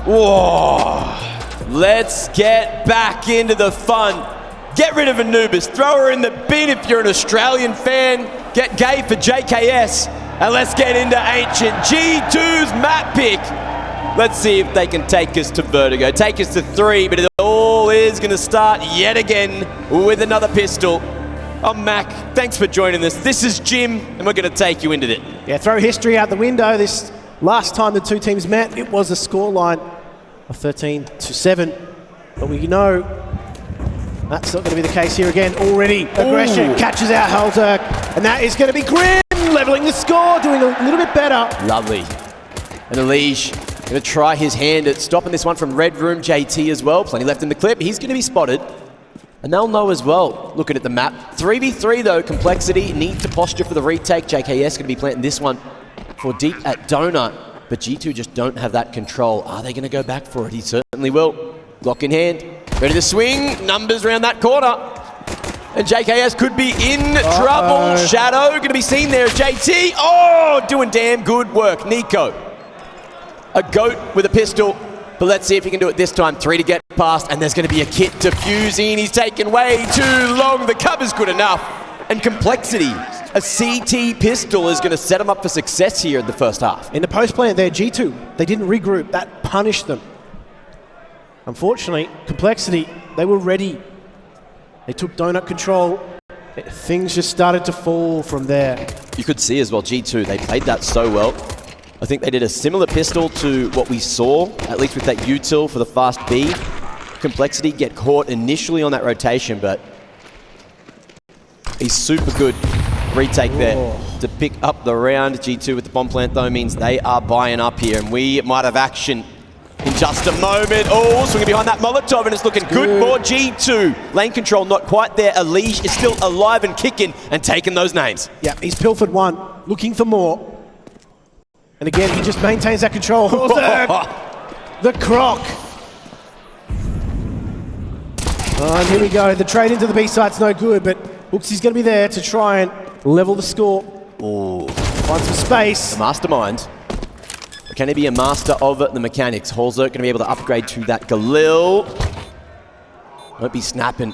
Whoa. Let's get back into the fun. Get rid of Anubis. Throw her in the bin if you're an Australian fan. Get gay for JKS. And let's get into Ancient. G2's map pick. Let's see if they can take us to Vertigo. Take us to 3, but it all is going to start yet again with another pistol. I'm Mac. Thanks for joining us. This is Jim, and we're going to take you into it. Yeah, throw history out the window. This last time the two teams met, it was a scoreline of 13-7. But we know that's not going to be the case here again. Already, aggression catches out Halzerk, and that is going to be Grim, leveling the score, doing a little bit better. Lovely. And Elige going to try his hand at stopping this one from Red Room JT as well. Plenty left in the clip. He's going to be spotted. And they'll know as well, looking at the map. 3v3 though, Complexity need to posture for the retake. JKS going to be planting this one for deep at Donut. But G2 just don't have that control. Are they going to go back for it? He certainly will. Glock in hand, ready to swing. Numbers around that corner. And JKS could be in trouble. Shadow going to be seen there. JT, doing damn good work. Nico, a goat with a pistol. But let's see if he can do it this time. 3 to get past, and there's going to be a kit defusing. He's taken way too long. The cover's good enough. And Complexity, a CT pistol, is going to set him up for success here in the first half. In the post plant there, G2, they didn't regroup. That punished them. Unfortunately, Complexity, they were ready. They took donut control. Things just started to fall from there. You could see as well, G2, they played that so well. I think they did a similar pistol to what we saw, at least with that util for the fast B. Complexity get caught initially on that rotation, but he's super good retake there to pick up the round. G2 with the bomb plant though means they are buying up here, and we might have action in just a moment. Swinging behind that Molotov, and it's looking good for G2. Lane control not quite there. Elige is still alive and kicking and taking those names. Yeah, he's pilfered one, looking for more. And again, he just maintains that control. The croc. And here we go. The trade into the B site's no good, but Hooksy's going to be there to try and level the score. Find some space. The mastermind. Can he be a master of the mechanics? Halzerk going to be able to upgrade to that Galil. Won't be snapping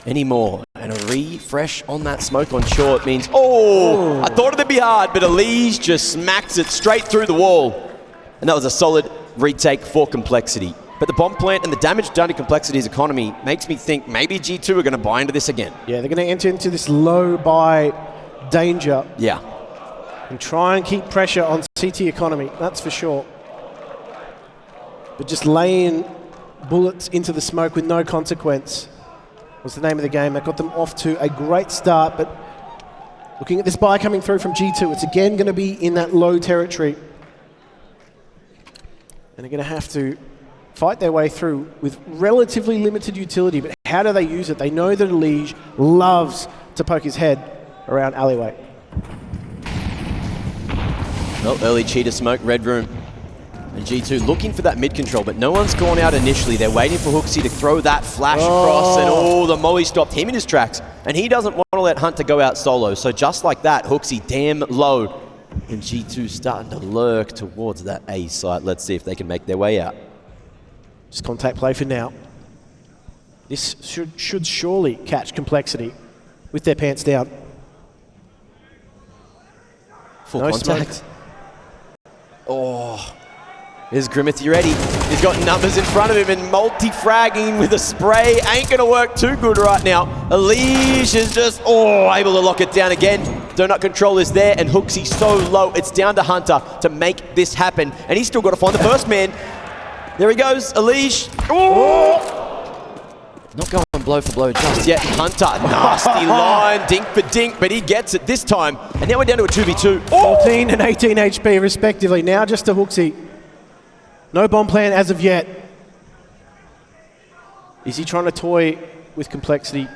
anymore. And a refresh on that smoke on short means, I thought it'd be hard, but Elige just smacks it straight through the wall. And that was a solid retake for Complexity. But the bomb plant and the damage done to Complexity's economy makes me think maybe G2 are going to buy into this again. Yeah, they're going to enter into this low buy danger. Yeah. And try and keep pressure on CT economy, that's for sure. But just laying bullets into the smoke with no consequence was the name of the game. That got them off to a great start, but looking at this buy coming through from G2, it's again going to be in that low territory. And they're going to have to fight their way through with relatively limited utility, but how do they use it? They know that Elige loves to poke his head around alleyway. Well, early cheetah smoke, Red Room. And G2 looking for that mid control, but no one's gone out initially. They're waiting for Hooksy to throw that flash across, and the molly stopped him in his tracks. And he doesn't want to let Hunter go out solo. So just like that, Hooksy damn low. And G2 starting to lurk towards that A site. Let's see if they can make their way out. Just contact play for now. This should surely catch Complexity with their pants down. Full contact. Is Grimmeth ready? He's got numbers in front of him, and multi-fragging with a spray ain't going to work too good right now. Elige is just, able to lock it down again. Donut control is there, and Hooksy so low. It's down to Hunter to make this happen, and he's still got to find the first man. There he goes, Elige. Not going blow for blow just yet. Hunter, nasty line, dink for dink, but he gets it this time. And now we're down to a 2v2. 14 and 18 HP respectively. Now just to Hooksy. No bomb plan as of yet. Is he trying to toy with Complexity?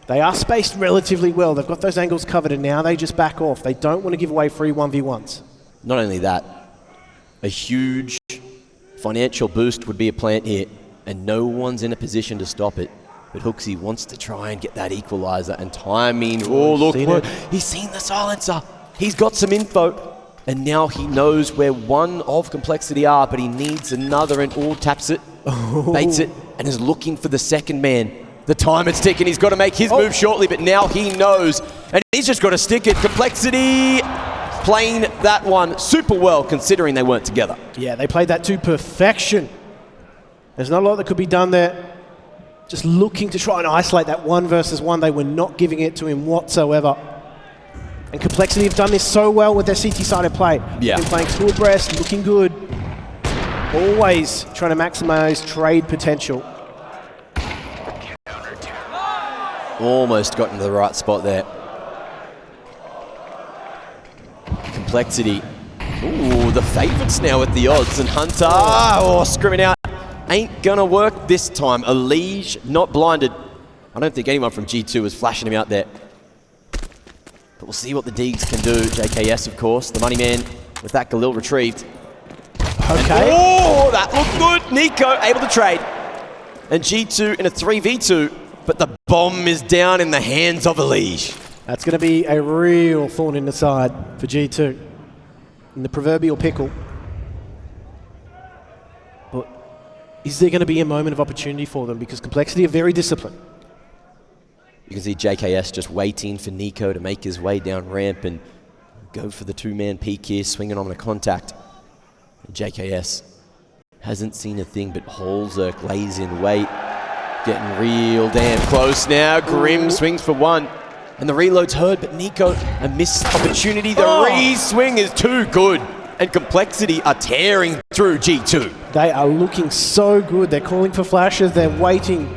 They are spaced relatively well. They've got those angles covered, and now they just back off. They don't want to give away free 1v1s. Not only that, a huge financial boost would be a plant here, and no one's in a position to stop it. But Hooksy wants to try and get that equalizer, and timing. Look, he's seen the silencer. He's got some info. And now he knows where one of Complexity are, but he needs another, and all taps it, baits it, and is looking for the second man. The time it's ticking, he's got to make his move shortly, but now he knows, and he's just got to stick it. Complexity playing that one super well, considering they weren't together. Yeah, they played that to perfection. There's not a lot that could be done there. Just looking to try and isolate that 1 versus 1. They were not giving it to him whatsoever. And Complexity have done this so well with their CT-sided play. Yeah. Been playing full breast, looking good. Always trying to maximize trade potential. Almost got into the right spot there. Complexity. Ooh, the favorites now with the odds. And Hunter, scrimming out. Ain't gonna work this time. Elige not blinded. I don't think anyone from G2 was flashing him out there. But we'll see what the Deegs can do. JKS, of course, the money man with that Galil retrieved. Okay. Oh, that looked good. Nico able to trade. And G2 in a 3v2, but the bomb is down in the hands of Elige. That's going to be a real thorn in the side for G2. In the proverbial pickle. But is there going to be a moment of opportunity for them? Because Complexity are very disciplined. You can see JKS just waiting for Nico to make his way down ramp and go for the two-man peek here, swinging on a contact. And JKS hasn't seen a thing, but Holzerk lays in wait. Getting real damn close now. Grim swings for one. And the reload's heard, but Nico, a missed opportunity. The re-swing is too good. And Complexity are tearing through G2. They are looking so good. They're calling for flashes. They're waiting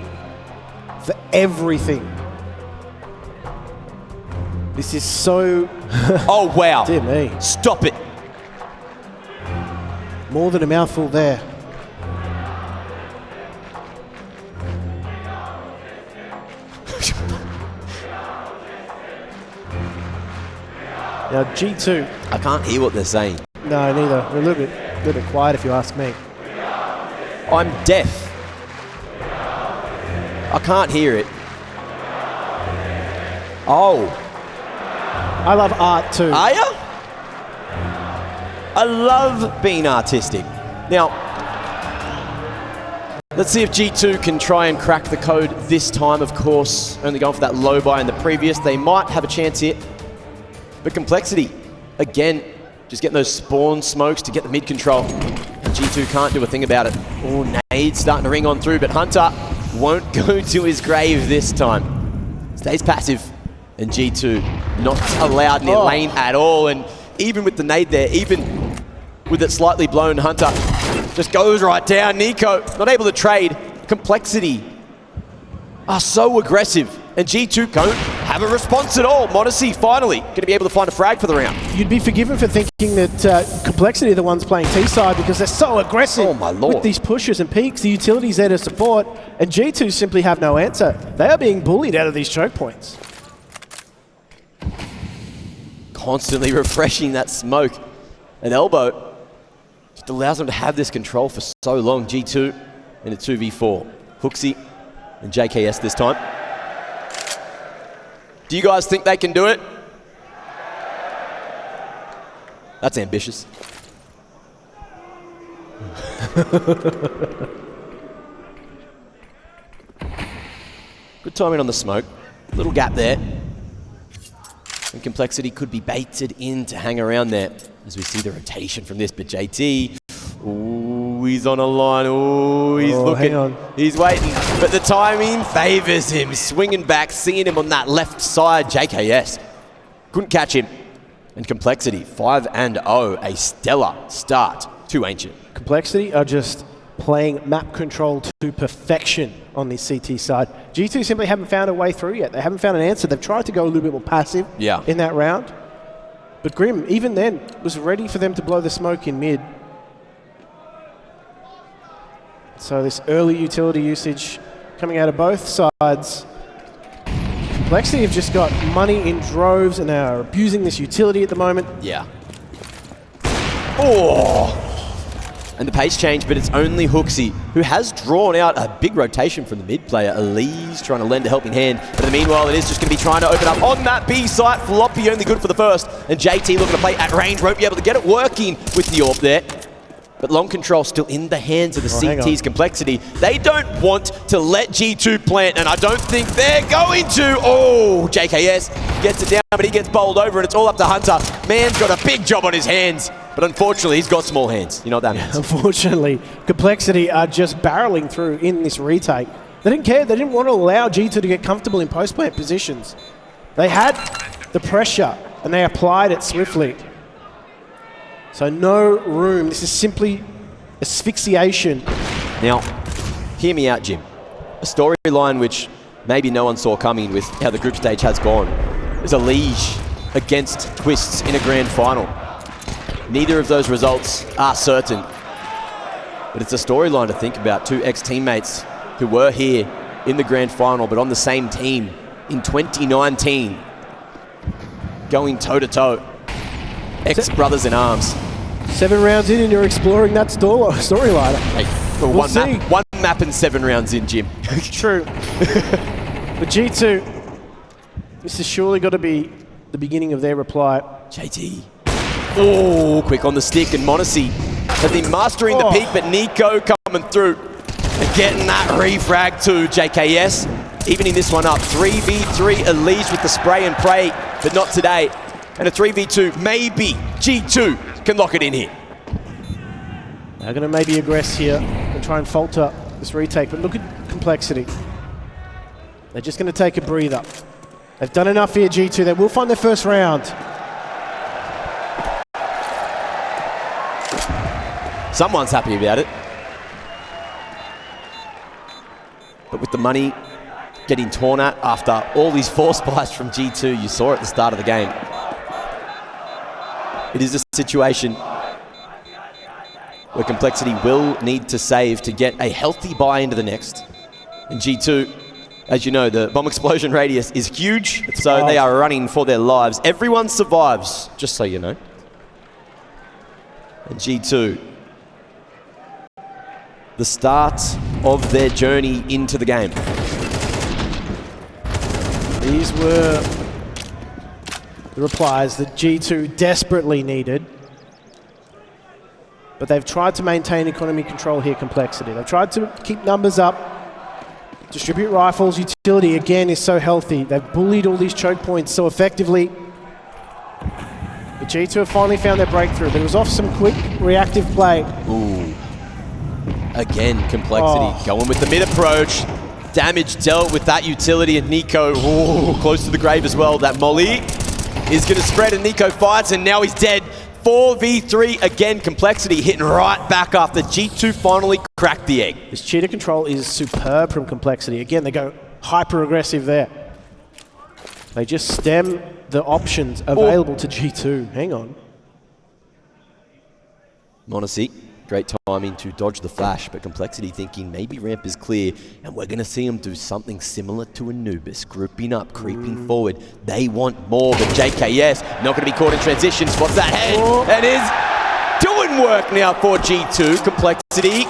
for everything. This is so... Oh, wow. Dear me. Stop it. More than a mouthful there. Now G2. I can't hear what they're saying. No, neither. They're a little bit quiet if you ask me. I'm deaf. I can't hear it. Oh. I love art too. Are ya? I love being artistic. Now, let's see if G2 can try and crack the code this time. Of course, only going for that low buy in the previous. They might have a chance here. But Complexity, again, just getting those spawn smokes to get the mid control. And G2 can't do a thing about it. Oh, nade starting to ring on through, but Hunter won't go to his grave this time. Stays passive, and G2 not allowed in lane at all. And even with the nade there, even with it slightly blown, Hunter just goes right down. Nico not able to trade. Complexity are so aggressive, and G2 don't have a response at all. Modesty finally going to be able to find a frag for the round. You'd be forgiven for thinking that Complexity are the ones playing T-side because they're so aggressive with these pushes and peaks. The utility's there to support, and G2 simply have no answer. They are being bullied out of these choke points. Constantly refreshing that smoke. An elbow just allows them to have this control for so long. G2 in a 2v4. Hooksy and JKS this time. Do you guys think they can do it? That's ambitious. Good timing on the smoke. Little gap there. And Complexity could be baited in to hang around there as we see the rotation from this. But JT, ooh, he's on a line. Ooh, he's looking. Hang on. He's waiting. But the timing favors him. Swinging back, seeing him on that left side. JKS couldn't catch him. And Complexity, 5-0, a stellar start to Ancient. Complexity are just playing map control to perfection on this CT side. G2 simply haven't found a way through yet. They haven't found an answer. They've tried to go a little bit more passive in that round. But Grim, even then, was ready for them to blow the smoke in mid. So this early utility usage coming out of both sides. Complexity have just got money in droves and they are abusing this utility at the moment. Yeah. Oh! And the pace change, but it's only Hooksy, who has drawn out a big rotation from the mid player. Elise trying to lend a helping hand, but in the meanwhile, it is just going to be trying to open up on that B site. Floppy only good for the first, and JT looking to play at range, won't be able to get it working with the AWP there. But long control still in the hands of the CT's Complexity. They don't want to let G2 plant, and I don't think they're going to. Oh, JKS gets it down, but he gets bowled over, and it's all up to Hunter. Man's got a big job on his hands, but unfortunately, he's got small hands. You know what that means. Unfortunately, Complexity are just barreling through in this retake. They didn't care. They didn't want to allow G2 to get comfortable in post-plant positions. They had the pressure, and they applied it swiftly. So no room. This is simply asphyxiation. Now, hear me out, Jim. A storyline which maybe no one saw coming with how the group stage has gone is a Liege against Twists in a grand final. Neither of those results are certain, but it's a storyline to think about. Two ex-teammates who were here in the grand final, but on the same team in 2019, going toe-to-toe. Ex-brothers in arms. 7 rounds in and you're exploring that storyline. Hey, one map and 7 rounds in, Jim. True. But G2, this has surely got to be the beginning of their reply. JT. Oh, quick on the stick, and Monacy has been mastering the peak, but Nico coming through and getting that refrag to JKS. Evening this one up. 3v3 Elise with the spray and pray, but not today. And a 3v2, maybe G2 can lock it in here. They're going to maybe aggress here and try and falter this retake, but look at Complexity. They're just going to take a breather. They've done enough here, G2. They will find their first round. Someone's happy about it. But with the money getting torn at after all these force buys from G2, you saw at the start of the game. It is a situation where Complexity will need to save to get a healthy buy into the next. And G2, as you know, the bomb explosion radius is huge, so they are running for their lives. Everyone survives, just so you know. And G2, the start of their journey into the game. These were the replies that G2 desperately needed. But they've tried to maintain economy control here, Complexity. They've tried to keep numbers up, distribute rifles. Utility, again, is so healthy. They've bullied all these choke points so effectively. But G2 have finally found their breakthrough, but it was off some quick, reactive play. Ooh. Again, Complexity going with the mid approach. Damage dealt with that utility, and Nico, close to the grave as well. That molly is going to spread, and Nico fights, and now he's dead. 4v3 again, Complexity hitting right back after G2 finally cracked the egg. This cheater control is superb from Complexity. Again, they go hyper-aggressive there. They just stem the options available to G2. Hang on. Monacy, great timing to dodge the flash, but Complexity thinking maybe ramp is clear, and we're going to see them do something similar to Anubis, grouping up, creeping forward. They want more, but JKS not going to be caught in transition. Spots that head, and is doing work now for G2. Complexity,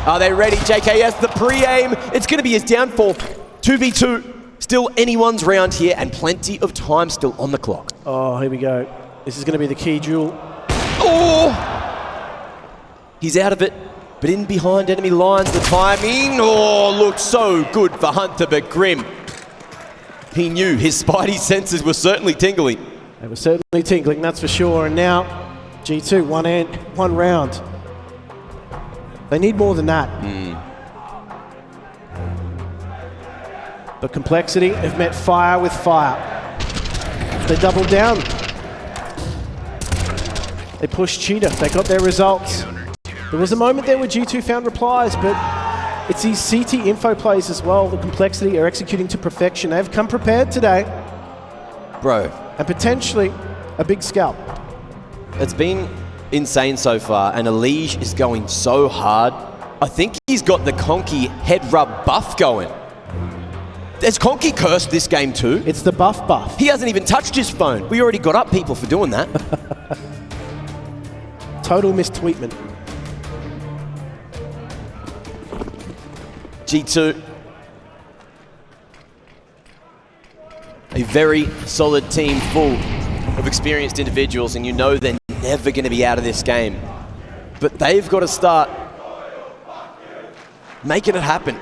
are they ready? JKS, the pre-aim, it's going to be his downfall. 2v2, still anyone's round here, and plenty of time still on the clock. Oh, here we go. This is going to be the key duel. Oh! He's out of it, but in behind enemy lines, the timing, looked so good for Hunter, but Grim, he knew his spidey senses were certainly tingling. They were certainly tingling, that's for sure, and now G2, one round. They need more than that. But Complexity have met fire with fire. They doubled down. They pushed Cheetah, they got their results. There was a moment there where G2 found replies, but it's these CT info plays as well. The Complexity are executing to perfection. They've come prepared today. Bro. And potentially a big scalp. It's been insane so far, and Elige is going so hard. I think he's got the Conky head rub buff going. Has Conky cursed this game too? It's the buff. He hasn't even touched his phone. We already got up people for doing that. Total mistweetment. G2. A very solid team full of experienced individuals, and you know they're never going to be out of this game. But they've got to start making it happen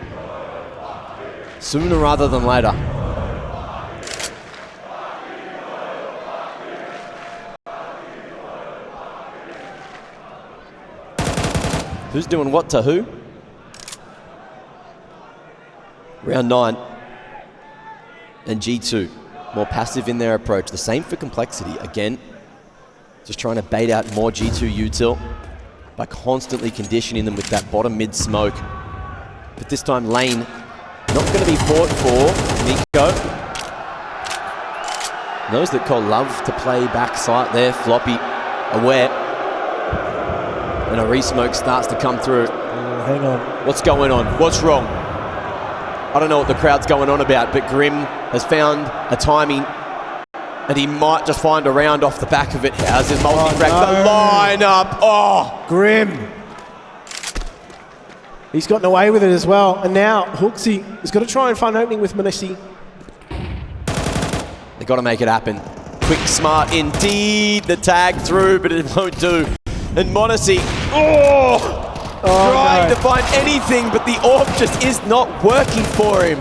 sooner rather than later. Who's doing what to who? Round 9. And G2, more passive in their approach. The same for Complexity. Again, just trying to bait out more G2 util by constantly conditioning them with that bottom mid smoke. But this time lane not going to be fought for. Nico. Those that Cole love to play back site there. Floppy aware. And a re-smoke starts to come through. Hang on. What's going on? What's wrong? I don't know what the crowd's going on about, but Grim has found a timing and he might just find a round off the back of it. How's his multi-crack? Oh, no. The lineup. Oh! Grim. He's gotten away with it as well. And now Hooksy has got to try and find an opening with Manisi. They've got to make it happen. Quick, smart indeed. The tag through, but it won't do. And Monesi, trying to find anything, but the orb just is not working for him.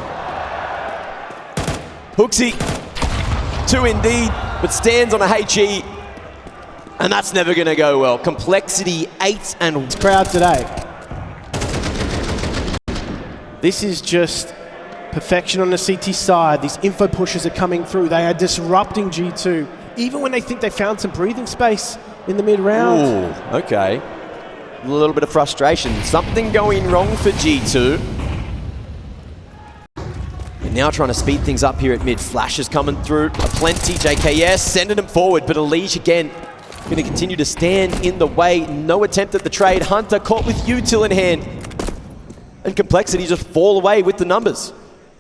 Hooksy, 2 indeed, but stands on a HE, and that's never going to go well. Complexity 8 and crowd today. This is just perfection on the CT side. These info pushes are coming through. They are disrupting G2, even when they think they found some breathing space in the mid-round. Ooh, okay. A little bit of frustration. Something going wrong for G2. They're now trying to speed things up here at mid. Flashes coming through. Aplenty, JKS sending them forward, but Elige again going to continue to stand in the way. No attempt at the trade. Hunter caught with util in hand. And Complexity just fall away with the numbers.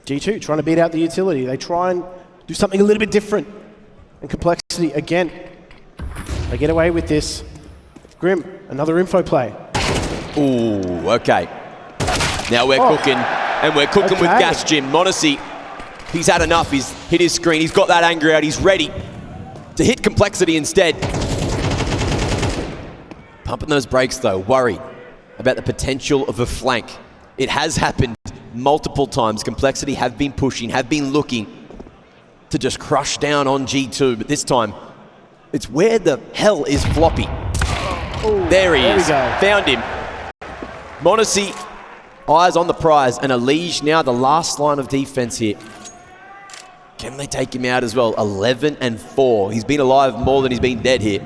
G2 trying to beat out the utility. They try and do something a little bit different. And Complexity again. They get away with this. Grim, another info play. Ooh, okay. Now we're cooking, and we're cooking with Gas Jim. Monesi, he's had enough. He's hit his screen. He's got that anger out. He's ready to hit Complexity instead. Pumping those brakes, though. Worried about the potential of a flank. It has happened multiple times. Complexity have been pushing, have been looking to just crush down on G2, but this time, it's where the hell is Floppy? Ooh, there he is. Found him. Monesi, eyes on the prize, and Elige now the last line of defense here. Can they take him out as well? 11 and 4. He's been alive more than he's been dead here.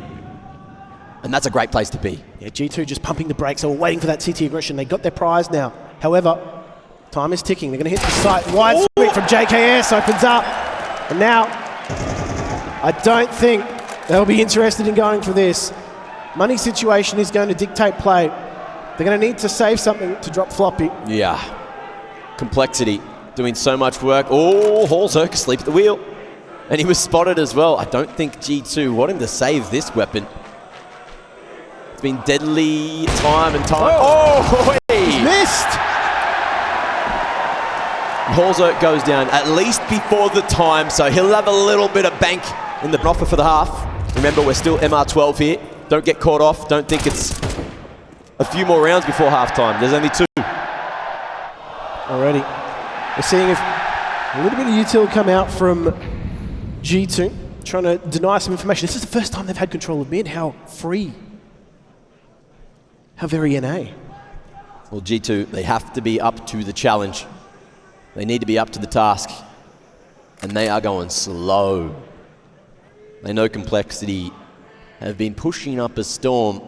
And that's a great place to be. Yeah, G2 just pumping the brakes. They were waiting for that CT aggression. They got their prize now. However, time is ticking. They're going to hit the site. Wide sweep from JKS opens up. And now, I don't think they'll be interested in going for this. Money situation is going to dictate play. They're going to need to save something to drop Floppy. Yeah. Complexity doing so much work. Oh, Hallzerk asleep at the wheel. And he was spotted as well. I don't think G2 want him to save this weapon. It's been deadly time and time. Oh, he's missed. Hallzerk goes down at least before the time, so he'll have a little bit of bank in the offer for the half. Remember, we're still MR12 here. Don't get caught off. Don't think it's a few more rounds before halftime. There's only 2. Already. We're seeing if a little bit of util come out from G2, trying to deny some information. This is the first time they've had control of mid. How free. How very NA. Well, G2, they have to be up to the challenge. They need to be up to the task. And they are going slow. They know Complexity have been pushing up a storm.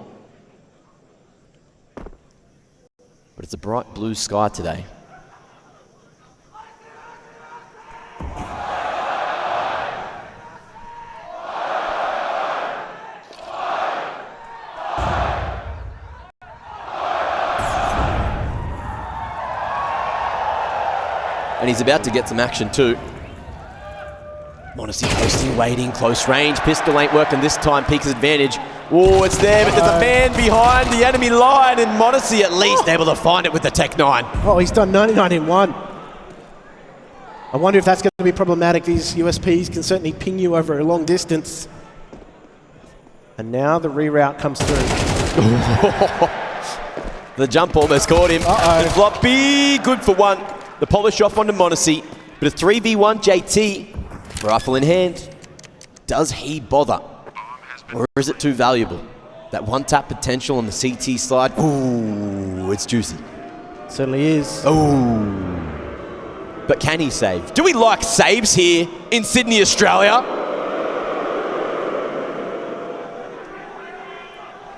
But it's a bright blue sky today. And he's about to get some action too. Monacy posting, waiting, close range. Pistol ain't working this time, Pika's advantage. Oh, it's there, but there's a man behind the enemy line, and Monacy at least able to find it with the Tech 9. Oh, he's done 99 in 1. I wonder if that's going to be problematic. These USPs can certainly ping you over a long distance. And now the reroute comes through. The jump almost caught him. And floppy, good for 1. The polish off onto Monacy, but a 3v1 JT. Rifle in hand. Does he bother? Or is it too valuable? That one-tap potential on the CT slide. Ooh, it's juicy. Certainly is. Ooh. But can he save? Do we like saves here in Sydney, Australia?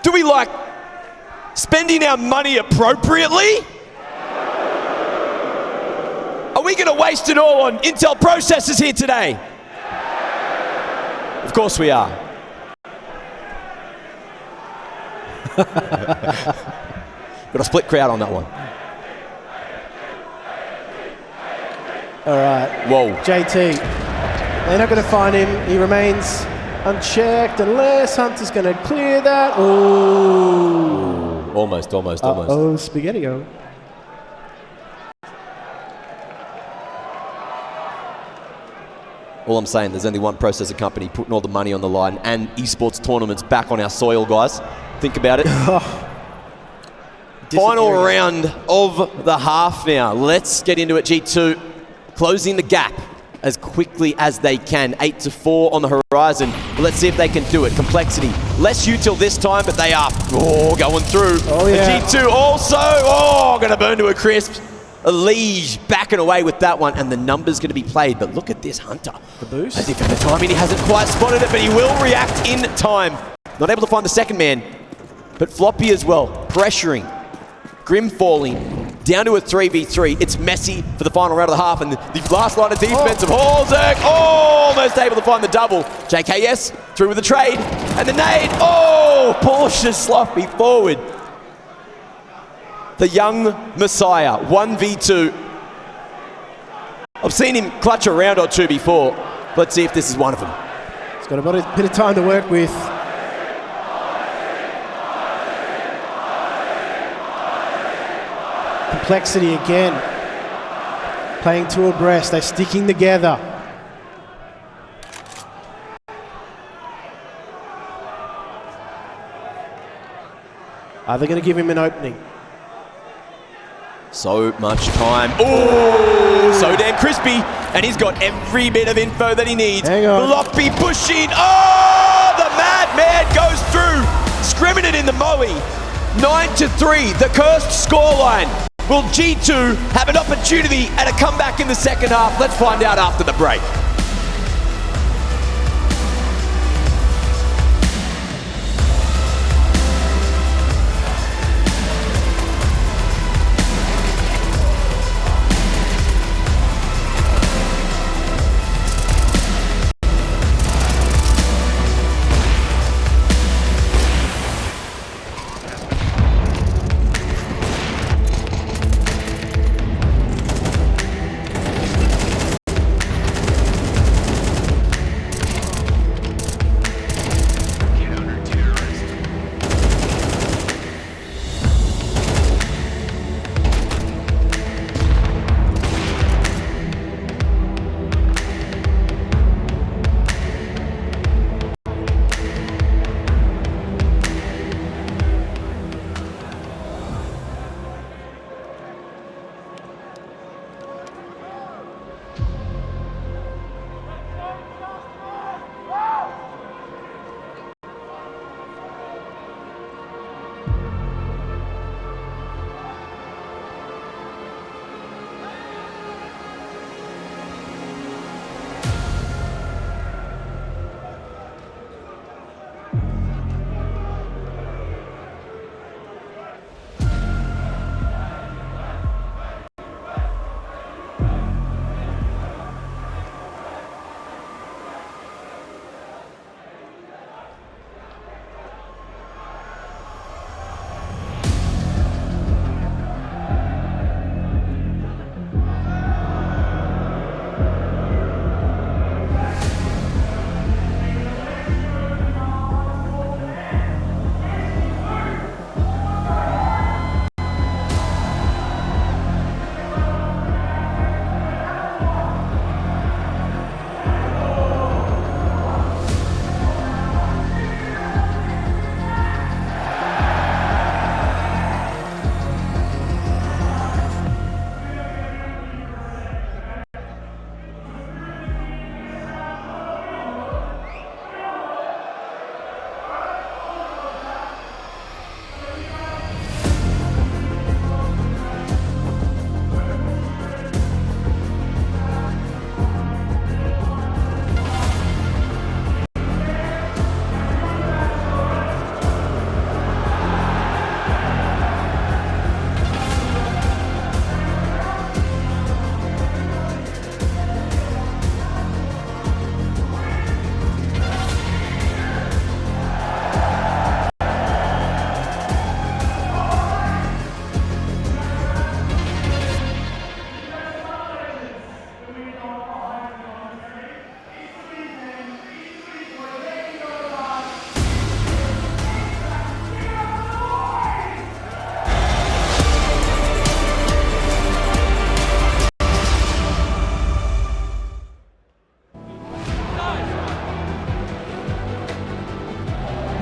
Do we like spending our money appropriately? Are we going to waste it all on Intel processors here today? Of course we are. Got a split crowd on that one. All right. Whoa. JT. They're not going to find him. He remains unchecked unless Hunter's going to clear that. Oh. Almost. Oh, Spaghetti-O. All I'm saying, there's only one processor company putting all the money on the line and esports tournaments back on our soil, guys. Think about it. Final round of the half now. Let's get into it, G2. Closing the gap as quickly as they can. 8-4 on the horizon. Let's see if they can do it. Complexity. Less util this time, but they are going through. Oh, yeah. G2 also, going to burn to a crisp. Liege backing away with that one, and the number's going to be played. But look at this Hunter. The boost. As if at the timing he hasn't quite spotted it, but he will react in time. Not able to find the second man, but floppy as well. Pressuring. Grim falling. Down to a 3v3. It's messy for the final round of the half, and the last line of defense of Halzek. Almost able to find the double. JKS through with the trade, and the nade. Pushes sloppy forward. The young Messiah, 1v2. I've seen him clutch a round or two before. Let's see if this is one of them. He's got a bit of time to work with. Complexity again. Playing two abreast. They're sticking together. Are they going to give him an opening? So much time. Oh, so damn crispy. And he's got every bit of info that he needs. Hang on. Floppy pushing. Oh, the madman goes through. Scrimming it in the Moe. 9-3, the cursed scoreline. Will G2 have an opportunity at a comeback in the second half? Let's find out after the break.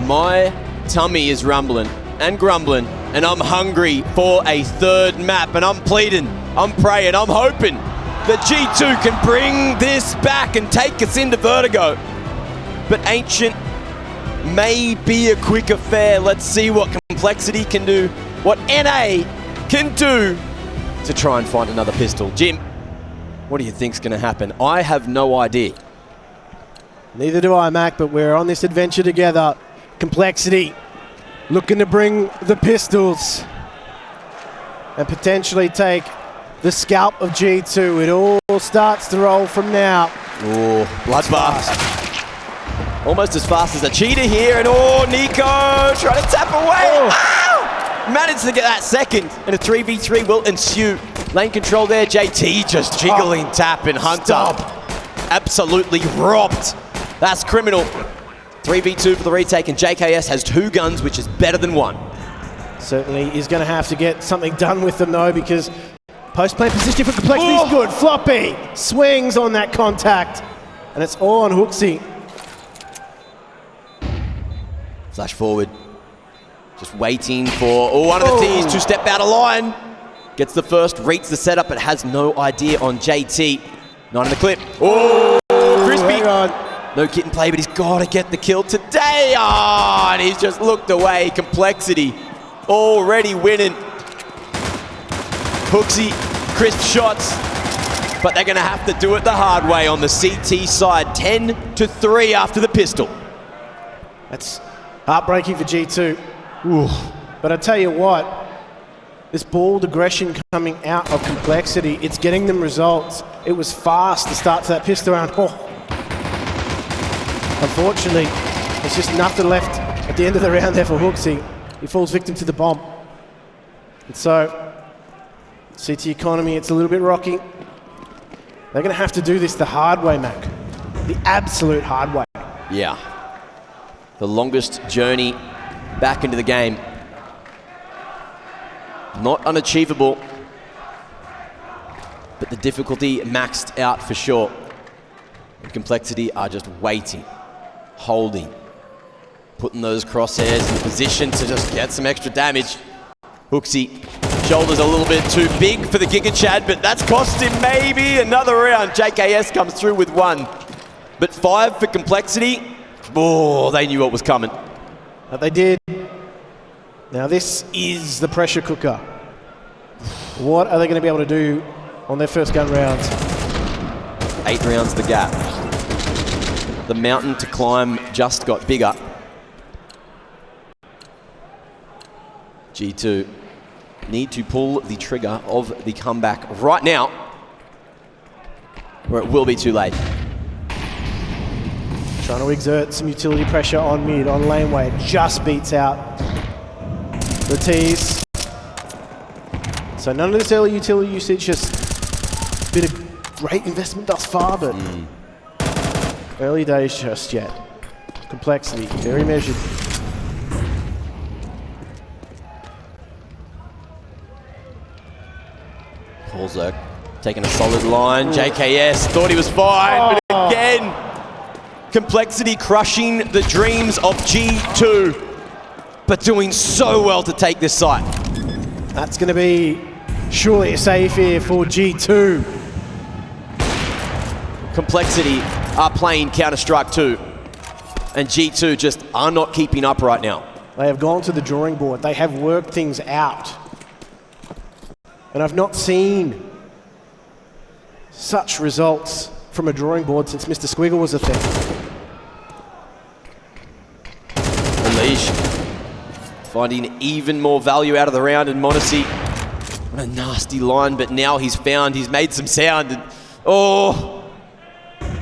My tummy is rumbling and grumbling, and I'm hungry for a third map, and I'm pleading, I'm praying, I'm hoping that G2 can bring this back and take us into Vertigo. But Ancient may be a quick affair. Let's see what Complexity can do, what NA can do to try and find another pistol. Jim, what do you think's going to happen? I have no idea. Neither do I, Mac, but we're on this adventure together. Complexity looking to bring the pistols and potentially take the scalp of G2. It all starts to roll from now. Oh, bloodbath. Almost as fast as a cheetah here, and Nico trying to tap away. Oh! Managed to get that second, and a 3v3 will ensue. Lane control there, JT just jiggling, tapping, Hunter. Absolutely robbed. That's criminal. 3v2 for the retake, and JKS has 2 guns, which is better than 1. Certainly is going to have to get something done with them, though, because post-play position for Complexity is good. Floppy swings on that contact, and it's all on Hooksy. Flash forward. Just waiting for one of the teams to step out of line. Gets the first, reads the setup, but has no idea on JT. Not in the clip. Oh, Crispy. No kit in play, but he's got to get the kill today. Oh, and he's just looked away. Complexity already winning. Hooksy, crisp shots, but they're going to have to do it the hard way on the CT side. 10-3 after the pistol. That's heartbreaking for G2. Ooh. But I tell you what, this bald aggression coming out of Complexity, it's getting them results. It was fast to start to that pistol round. Unfortunately, there's just nothing left at the end of the round there for Hooksy. He falls victim to the bomb. And so, CT economy, it's a little bit rocky. They're going to have to do this the hard way, Mac. The absolute hard way. Yeah. The longest journey back into the game. Not unachievable, but the difficulty maxed out for sure. And Complexity are just waiting, holding, putting those crosshairs in position to just get some extra damage. Hooksy, shoulders a little bit too big for the Giga Chad, but that's cost him maybe another round. JKS comes through with 1, but 5 for Complexity. Oh, they knew what was coming. But they did. Now this is the pressure cooker. What are they going to be able to do on their first gun rounds? 8 rounds the gap. The mountain to climb just got bigger. G2 need to pull the trigger of the comeback right now, or it will be too late. Trying to exert some utility pressure on mid, on laneway. It just beats out the T's. So none of this early utility usage, just been a great investment thus far, but early days just yet. Complexity, very measured. Polzerk taking a solid line. JKS thought he was fine, but again, Complexity crushing the dreams of G2, but doing so well to take this site. That's going to be surely a save here for G2. Complexity are playing Counter-Strike 2, and G2 just are not keeping up right now. They have gone to the drawing board. They have worked things out. And I've not seen such results from a drawing board since Mr. Squiggle was a thing. Unleash finding even more value out of the round, and Monacy, what a nasty line, but now he's made some sound, and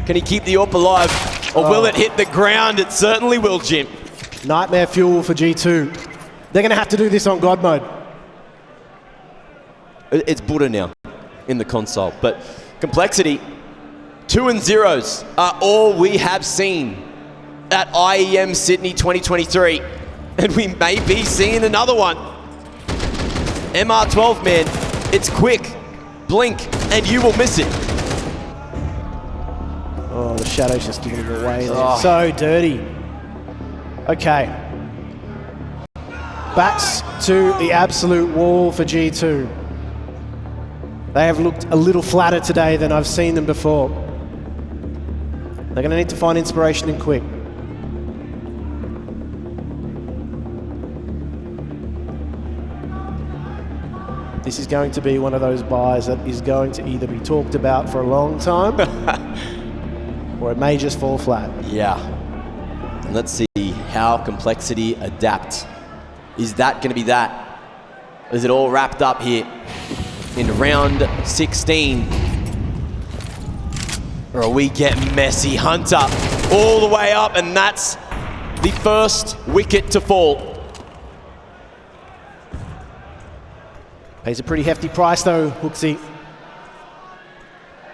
can he keep the AWP alive, or will it hit the ground? It certainly will, Jim. Nightmare fuel for G2. They're going to have to do this on God mode. It's Buddha now in the console, but Complexity, 2 and 0s are all we have seen at IEM Sydney 2023, and we may be seeing another one. MR12, man, it's quick, blink, and you will miss it. Oh, the shadow's just giving it away. So dirty. Okay, Backs to the absolute wall for G2. They have looked a little flatter today than I've seen them before. They're going to need to find inspiration and quick. This is going to be one of those buys that is going to either be talked about for a long time or it may just fall flat. Yeah. And let's see how Complexity adapt. Is that going to be that? Is it all wrapped up here in round 16? Or are we getting messy? Hunter all the way up, and that's the first wicket to fall. Pays a pretty hefty price though, Hooksy.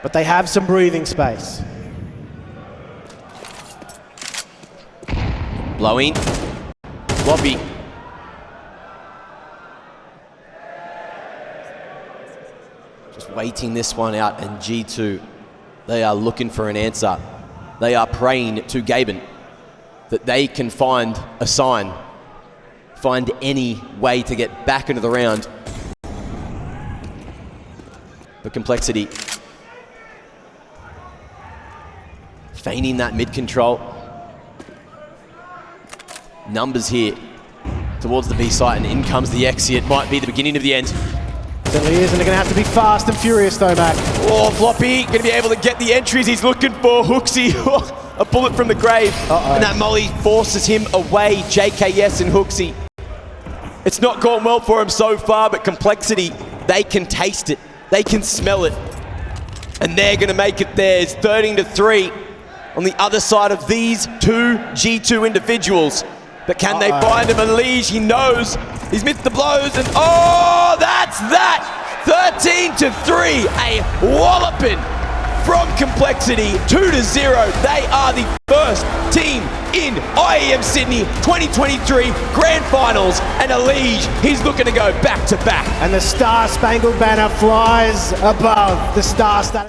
But they have some breathing space. Blowing. Floppy. Just waiting this one out, and G2, they are looking for an answer. They are praying to Gaben that they can find a sign, find any way to get back into the round. But Complexity feigning that mid control. Numbers here towards the B site, and in comes the exit. Might be the beginning of the end. Certainly is, and they're going to have to be fast and furious though, Mac. Oh, Floppy going to be able to get the entries he's looking for. Hooksy, a bullet from the grave. And that molly forces him away. JKS and Hooksy. It's not gone well for him so far, but Complexity, they can taste it. They can smell it. And they're going to make it theirs. 13-3 on the other side of these two G2 individuals. But can they find him? Unleash, he knows. He's missed the blows, and oh, that's that! 13-3, a walloping from Complexity, 2-0. They are the first team in IEM Sydney 2023 Grand Finals, and Unleash, he's looking to go back to back. And the Star Spangled Banner flies above the Star-Studded